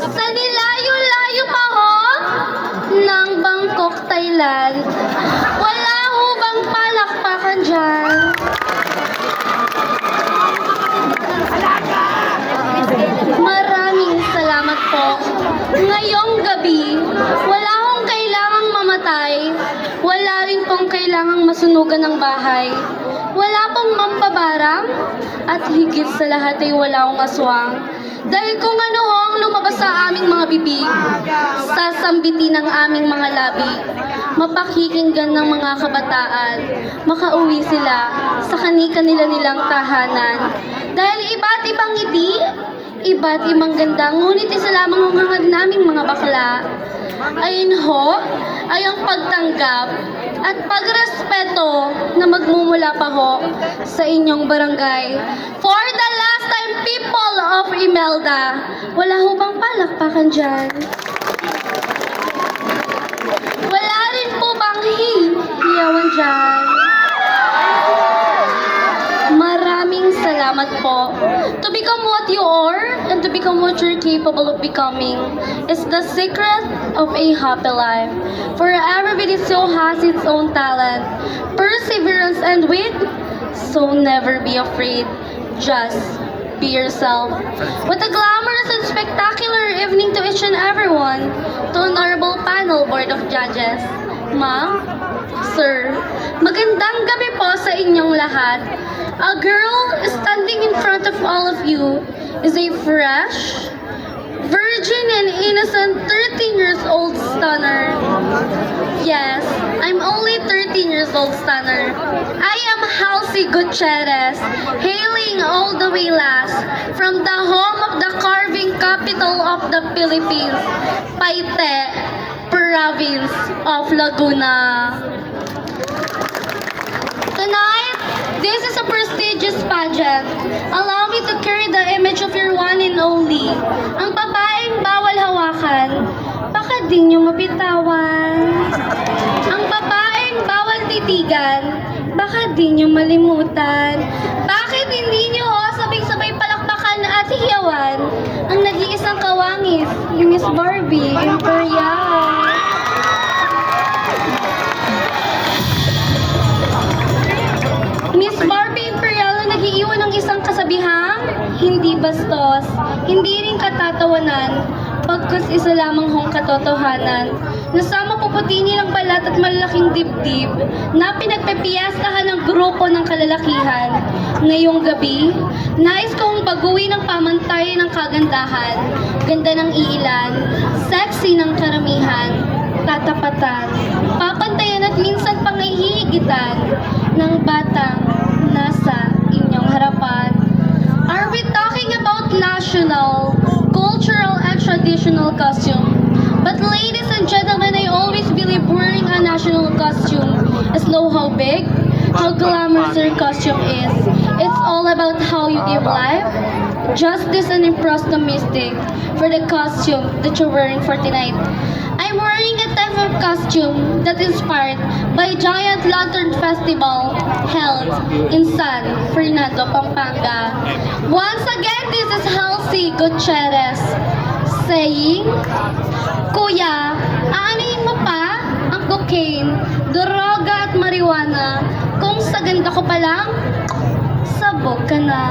Sa nilayo-layo pa ho ng Bangkok, Thailand. Wala ho bang palakpakan dyan? Maraming salamat po. Ngayong gabi, wala hong kailangang mamatay. Wala rin pong kailangang masunugan ng bahay. Wala pong mampabarang. At higit sa lahat ay wala hong aswang. Dahil kung ano ho ang lumabas sa aming mga bibig, sasambitin ng aming mga labi, mapakikinggan ng mga kabataan, makauwi sila sa kani-kanila nilang tahanan. Dahil iba't ibang ngiti, iba't ibang ganda, ngunit isa lamang ang hangad naming mga bakla. Ayun ho, ay ang pagtanggap at pagrespeto na magmumula pa ho sa inyong barangay. For the last time, people of Imelda, wala ho bang palakpakan dyan? Wala rin po bang hiyawan dyan? Maraming salamat po. To become what you are and to become what you're capable of becoming is the secret of a happy life. For everybody so has its own talent, perseverance and wit, so never be afraid. Just be yourself. What a glamorous and spectacular evening to each and everyone. To Honorable Panel Board of Judges. Ma'am, Sir, magandang gabi po sa inyong lahat. A girl standing in front of all of you is a fresh, virgin and innocent 13 years old stunner. Yes, I'm only 13 years old stunner. I am Halsey Gutierrez, hailing all the way last from the home of the carving capital of the Philippines, Paite, province of Laguna. Tonight, this is a prestigious pageant. Allow me to carry the image of your one and only. Ang babaeng bawal hawakan, baka di nyo mapitawan. Ang babaeng bawal titigan, baka di nyo malimutan. Bakit hindi nyo sabay-sabay palakpakan at hiyawan ang nag-iisang kawangis, yung Miss Barbie Imperial? Miss Barbie Imperial na nag-iiwan ng isang kasabihang hindi bastos, hindi rin katatawanan, pagkus isa lamang hong katotohanan. Nasama puputi nilang balat at malalaking dibdib na pinagpepiestahan ng grupo ng kalalakihan. Ngayong gabi, nais kong baguhin ang pamantayan ng kagandahan, ganda ng iilan, sexy ng karamihan, tatapatan, papantayan at minsan pangihihigitan ng batang nasa inyong harapan. Are we talking about national, cultural, and traditional costume? But ladies and gentlemen, I always believe wearing a national costume is know how big, how glamorous your costume is. It's all about how you give life, justice, and impress the mystic for the costume that you're wearing for tonight. I'm wearing a type of costume that is inspired by Giant Lantern Festival held in San Fernando, Pampanga. Once again, this is Halsey Gutierrez saying, Kuya, aanuhin mo pa ang cocaine, droga at marijuana kung sa ganda ko pa lang, sabog ka na.